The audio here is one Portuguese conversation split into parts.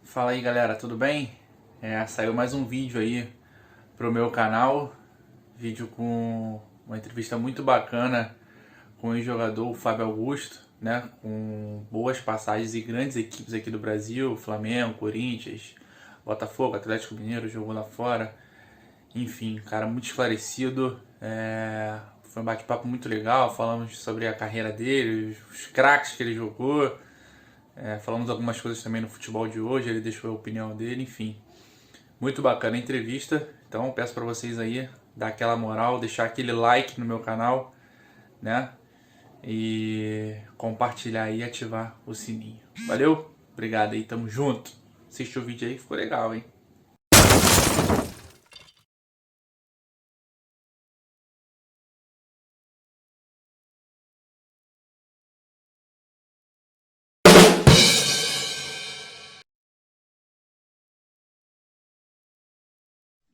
Fala aí galera, tudo bem? Saiu mais um vídeo aí pro meu canal, vídeo com uma entrevista muito bacana com o ex-jogador Fábio Augusto, né? Com boas passagens e grandes equipes aqui do Brasil, Flamengo, Corinthians, Botafogo, Atlético Mineiro, jogou lá fora. Enfim, cara muito esclarecido, foi um bate-papo muito legal, falamos sobre a carreira dele, os craques que ele jogou. Falamos algumas coisas também no futebol de hoje, ele deixou a opinião dele, enfim. Muito bacana a entrevista, então peço para vocês aí dar aquela moral, deixar aquele like no meu canal, né? E compartilhar e ativar o sininho. Valeu? Obrigado aí, tamo junto. Assiste o vídeo aí que ficou legal, hein?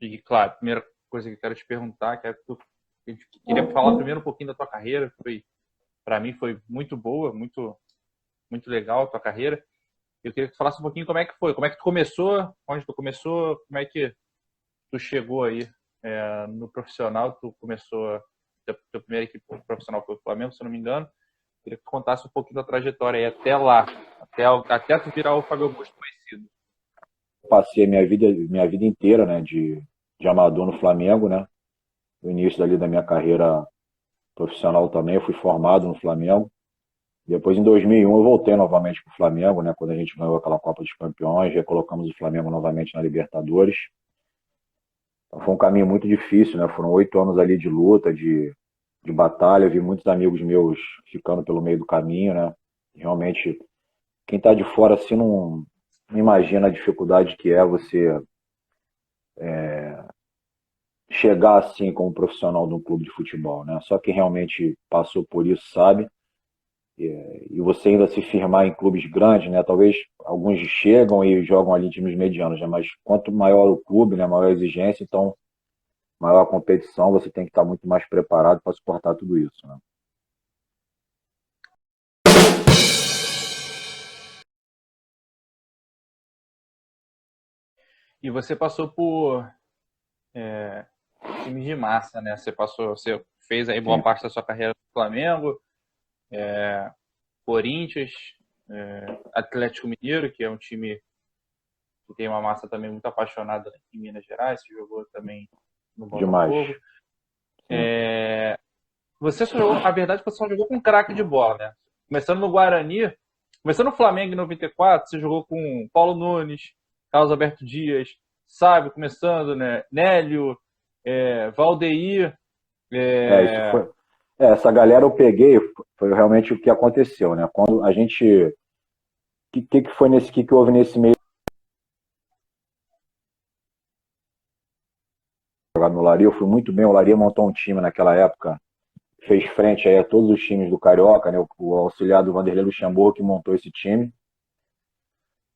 E claro, a primeira coisa que eu quero te perguntar, que é que eu queria falar primeiro um pouquinho da tua carreira, que foi, para mim foi muito boa, muito legal a tua carreira. Eu queria que tu falasse um pouquinho como é que foi, como é que tu começou, onde tu começou, como é que tu chegou aí no profissional, tu começou, tua primeira equipe profissional foi o Flamengo, se eu não me engano. Queria que tu contasse um pouquinho da trajetória aí até lá, até tu virar o Fábio Augusto conhecido. Passei a minha vida inteira, né, de amador no Flamengo, né? No início dali da minha carreira profissional também, eu fui formado no Flamengo. Depois, em 2001, eu voltei novamente para o Flamengo, né? Quando a gente ganhou aquela Copa dos Campeões, recolocamos o Flamengo novamente na Libertadores. Então, foi um caminho muito difícil, né? Foram 8 anos ali de luta, de batalha. Eu vi muitos amigos meus ficando pelo meio do caminho, né? Realmente, quem está de fora assim não imagina a dificuldade que é você chegar assim como profissional de um clube de futebol, né? Só quem realmente passou por isso sabe. E você ainda se firmar em clubes grandes, né? Talvez alguns chegam e jogam ali em times medianos, né? Mas quanto maior o clube, né? Maior a exigência, então maior a competição, você tem que estar muito mais preparado para suportar tudo isso, né? E você passou por times de massa, né? Você fez aí boa Sim. parte da sua carreira no Flamengo, Corinthians, Atlético Mineiro, que é um time que tem uma massa também muito apaixonada em Minas Gerais, que jogou também no Demais. Botafogo. Sim. Você só jogou, a verdade é que você só jogou com craque de bola, né? Começando no Guarani, começando no Flamengo em 94, você jogou com Paulo Nunes, Carlos Alberto Dias, Sábio começando, né? Nélio, Valdeir, Isso é, foi. Essa galera eu peguei, foi realmente o que aconteceu, né? Quando a gente. Que foi nesse que houve nesse meio jogado no Olaria? Eu fui muito bem, o Olaria montou um time naquela época, fez frente aí a todos os times do Carioca, né? O auxiliar do Vanderlei Luxemburgo que montou esse time.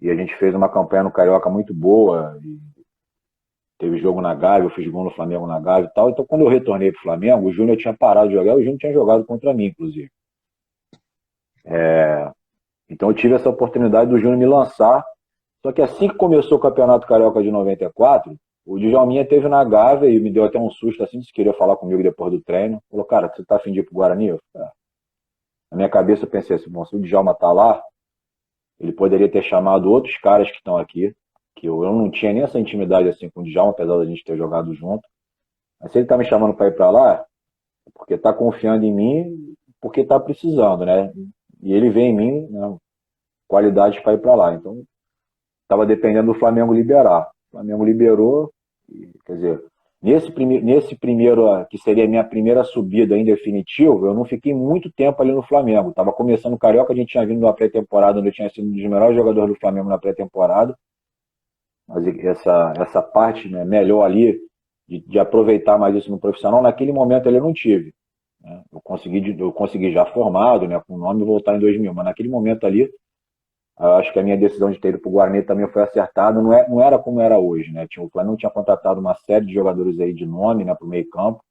E a gente fez uma campanha no Carioca muito boa. E teve jogo na Gávea, eu fiz gol no Flamengo na Gávea e tal. Então, quando eu retornei pro Flamengo, o Júnior tinha parado de jogar, o Júnior tinha jogado contra mim, inclusive. Então, eu tive essa oportunidade do Júnior me lançar. Só que assim que começou o Campeonato Carioca de 94, o Djalminha teve na Gávea e me deu até um susto assim, se queria falar comigo depois do treino. Falou, cara, você tá afim de ir pro Guarani? Eu falei, na minha cabeça eu pensei assim, bom, se o Djalma tá lá, ele poderia ter chamado outros caras que estão aqui, que eu não tinha nem essa intimidade assim com o Djalma, apesar da gente ter jogado junto. Mas se ele tá me chamando para ir para lá, é porque tá confiando em mim, porque tá precisando, né? E ele vê em mim, né, qualidades para ir para lá. Então, estava dependendo do Flamengo liberar. O Flamengo liberou, quer dizer, nesse primeiro, que seria a minha primeira subida em definitivo, eu não fiquei muito tempo ali no Flamengo. Estava começando o Carioca, a gente tinha vindo na pré-temporada, onde eu tinha sido um dos melhores jogadores do Flamengo na pré-temporada. Mas essa parte, né, melhor ali, de aproveitar mais isso no profissional, naquele momento ali eu não tive. Né? Eu consegui já formado, né, com o nome, voltar em 2000, mas naquele momento ali, eu acho que a minha decisão de ter ido para o Guarani também foi acertada. Não era como era hoje, né? O Flamengo tinha contratado uma série de jogadores aí de nome, né, para o meio campo.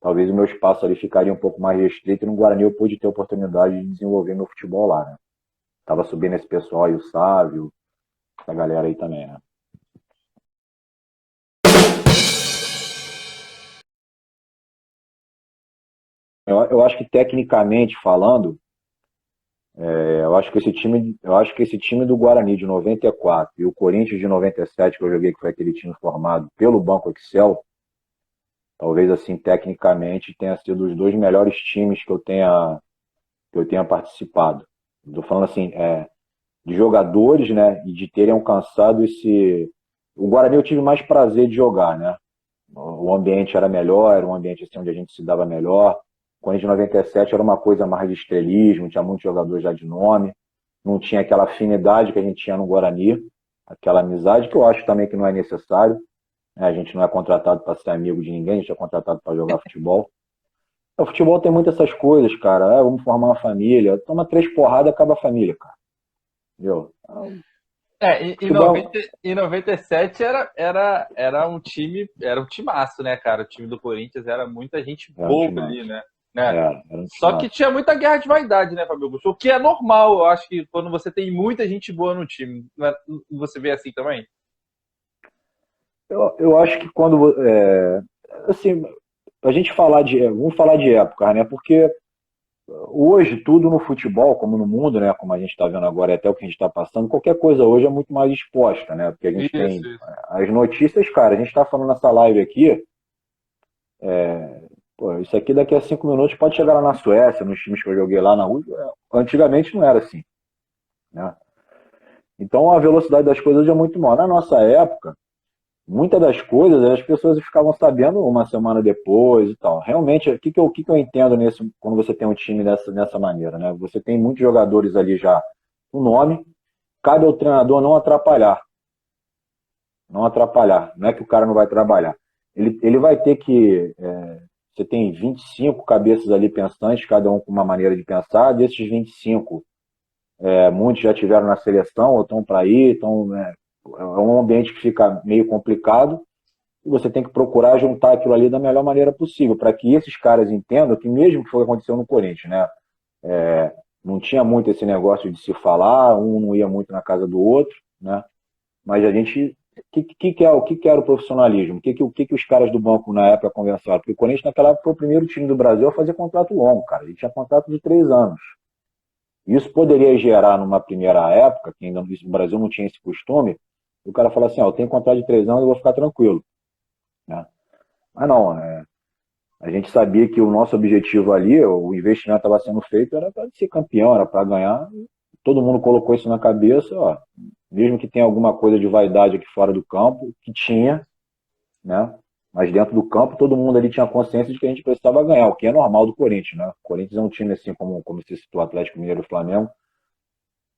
Talvez o meu espaço ali ficaria um pouco mais restrito. E no Guarani eu pude ter a oportunidade de desenvolver meu futebol lá, né? Tava subindo esse pessoal aí, o Sávio, essa galera aí também, né? Eu acho que tecnicamente falando, eu acho que esse time do Guarani de 94 e o Corinthians de 97 que eu joguei, que foi aquele time formado pelo Banco Excel, talvez assim tecnicamente tenha sido os dois melhores times que eu tenha participado. Estou falando assim, de jogadores, né, e de terem alcançado esse. O Guarani eu tive mais prazer de jogar, né? O ambiente era melhor, era um ambiente assim, onde a gente se dava melhor. O Corinthians de 97 era uma coisa mais de estrelismo, tinha muitos jogadores já de nome, não tinha aquela afinidade que a gente tinha no Guarani, aquela amizade que eu acho também que não é necessário. Né? A gente não é contratado para ser amigo de ninguém, a gente é contratado para jogar futebol. O futebol tem muitas essas coisas, cara. Vamos formar uma família. Toma 3 porradas, acaba a família, cara. Entendeu? Em Futebol 90, em 97 era um time, era um timaço, né, cara? O time do Corinthians era muita gente é um boa ali, timaço. né? Era um Só que timaço. tinha muita guerra de vaidade, né, Fabio Augusto? O que é normal, eu acho que quando você tem muita gente boa no time. Você vê assim também? Eu acho que quando. Assim, a gente falar de. Vamos falar de época, né? Porque hoje, tudo no futebol, como no mundo, né? Como a gente está vendo agora, e até o que a gente está passando, qualquer coisa hoje é muito mais exposta, né? Porque a gente Isso, tem isso. as notícias, cara. A gente está falando nessa live aqui. Pô, isso aqui daqui a 5 minutos pode chegar lá na Suécia, nos times que eu joguei lá na Rússia. Antigamente não era assim, né? Então a velocidade das coisas é muito maior. Na nossa época, muitas das coisas as pessoas ficavam sabendo uma semana depois e tal. Realmente, o que eu entendo quando você tem um time dessa maneira, né? Você tem muitos jogadores ali já com nome, cabe ao treinador não atrapalhar. Não atrapalhar. Não é que o cara não vai trabalhar. Ele vai ter que. Você tem 25 cabeças ali pensantes, cada um com uma maneira de pensar. Desses 25, muitos já tiveram na seleção ou estão para ir, é um ambiente que fica meio complicado e você tem que procurar juntar aquilo ali da melhor maneira possível, para que esses caras entendam que mesmo que foi o que aconteceu no Corinthians, né? Não tinha muito esse negócio de se falar, um não ia muito na casa do outro, né? Mas a gente. O que era o profissionalismo? O que os caras do banco na época conversaram? Porque o Corinthians naquela época foi o primeiro time do Brasil a fazer contrato longo, cara. Ele tinha contrato de 3 anos. Isso poderia gerar, numa primeira época, que ainda no Brasil não tinha esse costume, o cara falar assim, eu tenho contrato de 3 anos, eu vou ficar tranquilo. Né? Mas não, a gente sabia que o nosso objetivo ali, o investimento estava sendo feito, era para ser campeão, era para ganhar. Todo mundo colocou isso na cabeça, ó, mesmo que tenha alguma coisa de vaidade aqui fora do campo, que tinha, né? Mas dentro do campo, todo mundo ali tinha consciência de que a gente precisava ganhar, o que é normal do Corinthians, né? O Corinthians é um time assim, como você citou, o Atlético Mineiro e o Flamengo,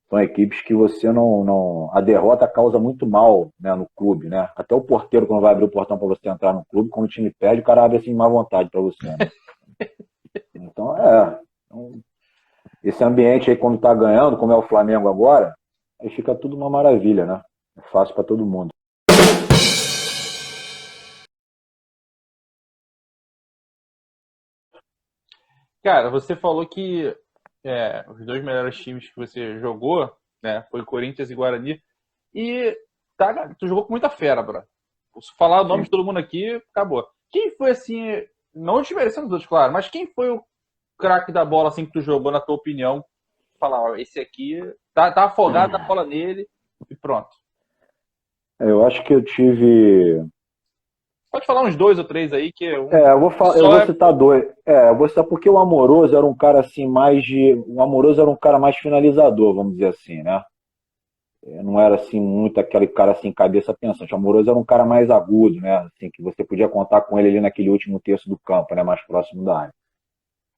são equipes que você não. A derrota causa muito mal, né, no clube, né? Até o porteiro, quando vai abrir o portão para você entrar no clube, quando o time perde, o cara abre assim, má vontade para você, né? Então, esse ambiente aí, quando tá ganhando, como é o Flamengo agora, aí fica tudo uma maravilha, né? É fácil para todo mundo. Cara, você falou que os dois melhores times que você jogou, né, foi Corinthians e Guarani. E tu jogou com muita fera, bro. Se falar o nome de Sim. todo mundo aqui, acabou. Quem foi assim, não desmerecendo os outros, claro, mas quem foi o craque da bola assim que tu jogou, na tua opinião? Falar, ó, esse aqui tá afogado a bola nele e pronto. Eu acho que eu tive. Pode falar uns dois ou três aí, que Eu só vou é citar pouco. dois. Eu vou citar porque o Amoroso era um cara assim mais de. O Amoroso era um cara mais finalizador, vamos dizer assim, né? Não era assim muito aquele cara assim, cabeça pensante. O Amoroso era um cara mais agudo, né? Assim, que você podia contar com ele ali naquele último terço do campo, né? Mais próximo da área.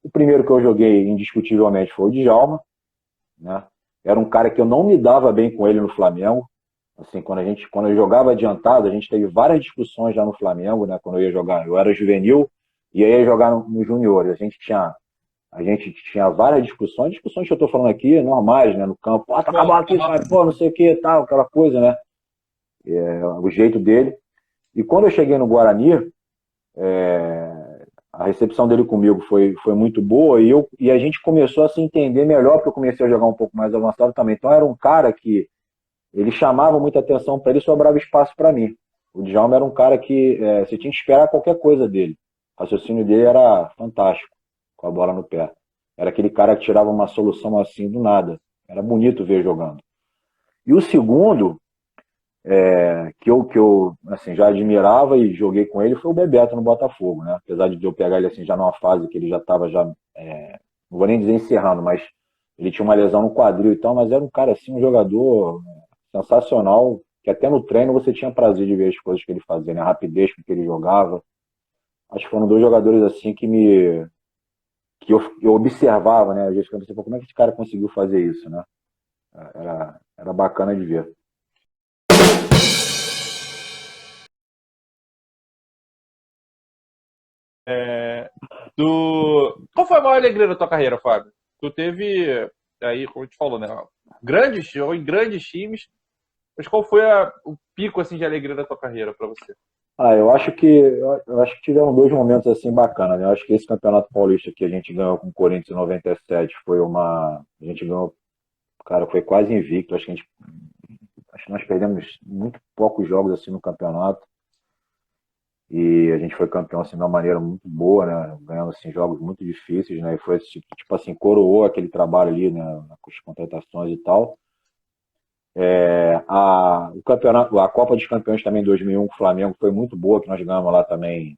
O primeiro que eu joguei indiscutivelmente foi o Djalma, né? Era um cara que eu não me dava bem com ele no Flamengo. Assim, quando eu jogava adiantado, a gente teve várias discussões já no Flamengo, né? Quando eu ia jogar, eu era juvenil e aí ia jogar no juniores. A gente tinha várias discussões que eu tô falando aqui, normais, né? No campo, pô, toca a bola aqui, sai, pô, não sei o que, tal, aquela coisa, né? O jeito dele. E quando eu cheguei no Guarani, a recepção dele comigo foi muito boa e a gente começou a se entender melhor, porque eu comecei a jogar um pouco mais avançado também. Então era um cara que ele chamava muita atenção para ele e sobrava espaço para mim. O Djalma era um cara que você tinha que esperar qualquer coisa dele. O raciocínio dele era fantástico, com a bola no pé. Era aquele cara que tirava uma solução assim do nada. Era bonito ver jogando. E o segundo, que eu assim, já admirava e joguei com ele, foi o Bebeto no Botafogo, né? Apesar de eu pegar ele assim, já numa fase que ele já estava não vou nem dizer encerrando, mas ele tinha uma lesão no quadril e tal, mas era um cara assim, um jogador sensacional, que até no treino você tinha prazer de ver as coisas que ele fazia, né? A rapidez com que ele jogava. Acho que foram dois jogadores assim que eu observava, né? Às vezes eu pensei, como é que esse cara conseguiu fazer isso, né? Era bacana de ver. Qual foi a maior alegria da tua carreira, Fábio? Tu teve, aí, como a gente falou, né? Jogou em grandes times, mas qual foi o pico assim, de alegria da tua carreira para você? Eu acho que tiveram dois momentos assim bacanas, né? Eu acho que esse Campeonato Paulista que a gente ganhou com o Corinthians em 97 a gente ganhou, cara, foi quase invicto. Acho que nós perdemos muito poucos jogos assim no campeonato. E a gente foi campeão assim de uma maneira muito boa, né? Ganhando assim jogos muito difíceis, né? E foi tipo assim, coroou aquele trabalho ali, né? Com as contratações e tal. O campeonato, a Copa dos Campeões também em 2001 com o Flamengo foi muito boa, que nós ganhamos lá também.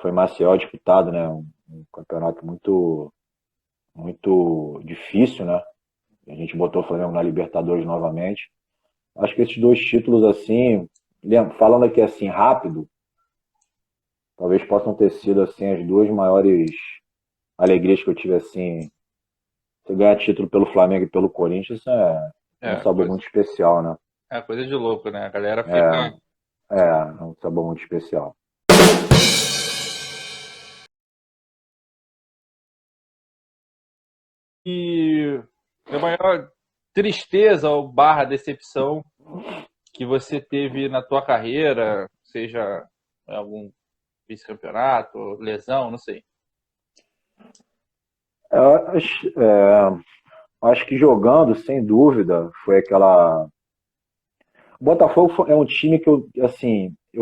Foi Maceió disputado, né? Um campeonato muito, muito difícil, né? A gente botou o Flamengo na Libertadores novamente. Acho que esses dois títulos, assim, falando aqui assim rápido, talvez possam ter sido assim as duas maiores alegrias que eu tive assim. Você ganhar título pelo Flamengo e pelo Corinthians é um sabor muito especial, né? É coisa de louco, né? A galera É, fica. é um sabor muito especial. E a maior tristeza ou barra decepção que você teve na tua carreira, seja algum vice-campeonato, lesão, não sei. Eu acho que jogando, sem dúvida, foi aquela. O Botafogo é um time que eu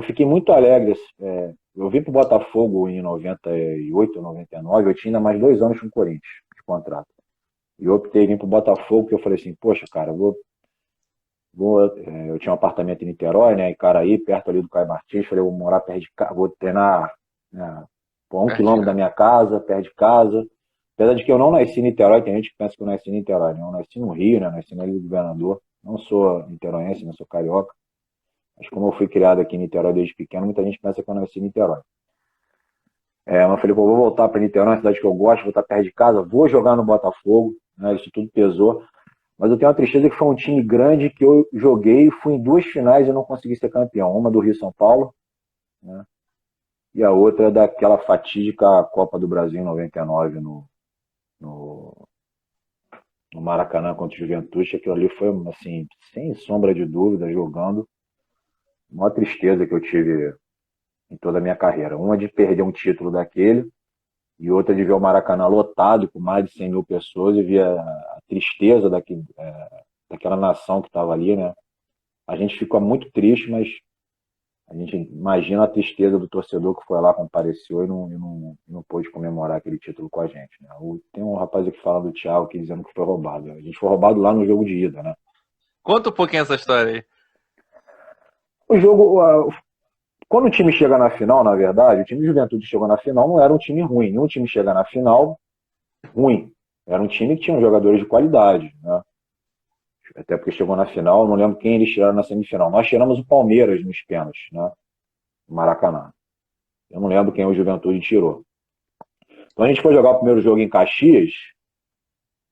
fiquei muito alegre. Eu vim pro Botafogo em 98, 99, eu tinha ainda mais 2 anos com o Corinthians de contrato. E eu optei em vir pro Botafogo, porque eu falei assim, poxa, cara, eu tinha um apartamento em Niterói, né, em Caraí, perto ali do Caio Martins, falei, eu vou morar perto de casa, vou treinar, né, a 1 quilômetro da minha casa, perto de casa. Apesar de que eu não nasci em Niterói, tem gente que pensa que eu nasci em Niterói, né? Eu nasci no Rio, né? Nasci na Ilha do Governador. Não sou niteroense, não sou carioca. Mas como eu fui criado aqui em Niterói desde pequeno, muita gente pensa que eu nasci em Niterói. Mas eu falei, pô, vou voltar para Niterói, uma cidade que eu gosto, vou estar perto de casa, vou jogar no Botafogo, né? Isso tudo pesou. Mas eu tenho uma tristeza que foi um time grande que eu joguei, fui em 2 finais e não consegui ser campeão. Uma do Rio-São Paulo, né? E a outra daquela fatídica Copa do Brasil em 99 no Maracanã contra o Juventude. Aquilo ali foi, assim, sem sombra de dúvida, jogando. A maior tristeza que eu tive em toda a minha carreira. Uma de perder um título daquele e outra de ver o Maracanã lotado com mais de 100 mil pessoas e ver a tristeza daquela nação que estava ali, né? A gente ficou muito triste, mas a gente imagina a tristeza do torcedor que foi lá, compareceu e não pôde comemorar aquele título com a gente, né? Tem um rapaz aqui falando do Thiago que dizendo que foi roubado. A gente foi roubado lá no jogo de ida, né? Conta um pouquinho essa história aí. O jogo, quando o time chega na final, na verdade, o time de Juventude chegou na final, não era um time ruim. Nenhum time chega na final ruim. Era um time que tinha jogadores de qualidade, né? Até porque chegou na final, não lembro quem eles tiraram na semifinal. Nós tiramos o Palmeiras nos pênaltis, né? No Maracanã. Eu não lembro quem o Juventude tirou. Então a gente foi jogar o primeiro jogo em Caxias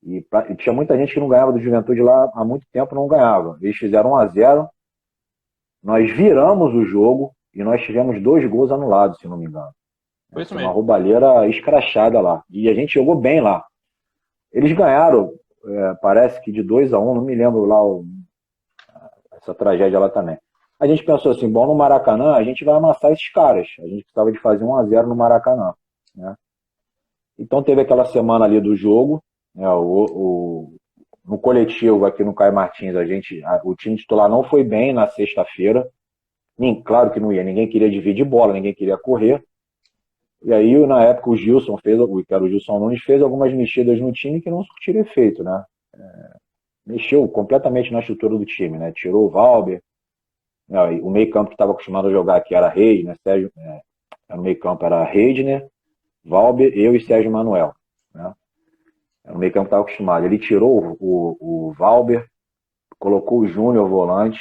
e tinha muita gente que não ganhava do Juventude lá há muito tempo, não ganhava. Eles fizeram 1-0, nós viramos o jogo e nós tivemos 2 gols anulados, se não me engano. Foi isso Uma mesmo. roubalheira escrachada lá. E a gente jogou bem lá. Eles ganharam, parece que de 2-1, não me lembro lá essa tragédia lá também. A gente pensou assim, bom, no Maracanã a gente vai amassar esses caras. A gente precisava de fazer 1-0 no Maracanã, né? Então teve aquela semana ali do jogo, né? no coletivo aqui no Caio Martins, o time titular não foi bem na sexta-feira. Claro que não ia, ninguém queria dividir bola, ninguém queria correr. E aí, na época, o Gilson o Gilson Nunes fez algumas mexidas no time que não surtiram efeito, né? Mexeu completamente na estrutura do time, né? Tirou o Valber, né? O meio-campo que estava acostumado a jogar aqui era Reis, né? No meio-campo era Reidner, Valber, eu e Sérgio Manuel, né? Era o meio-campo que estava acostumado. Ele tirou o Valber, colocou o Júnior volante,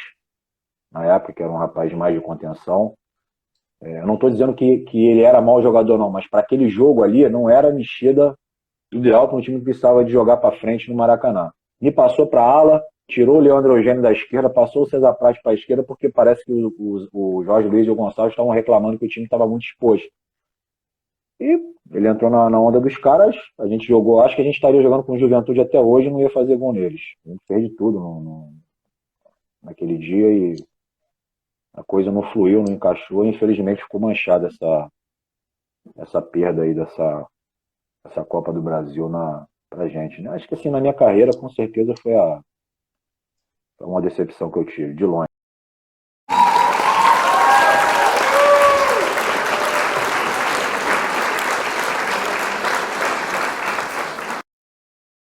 na época, que era um rapaz de mais de contenção. Eu não estou dizendo que ele era mau jogador, não, mas para aquele jogo ali não era a mexida ideal para um time que precisava de jogar para frente no Maracanã. Me passou para a ala, tirou o Leandro Eugênio da esquerda, passou o César Praz para a esquerda, porque parece que o Jorge Luiz e o Gonçalves estavam reclamando que o time estava muito exposto. E ele entrou na onda dos caras, a gente jogou, acho que a gente estaria jogando com o Juventude até hoje e não ia fazer gol neles. A gente fez de tudo naquele dia e a coisa não fluiu, não encaixou, e infelizmente ficou manchada essa perda aí dessa Copa do Brasil pra gente, né? Acho que assim, na minha carreira, com certeza foi uma decepção que eu tive, de longe.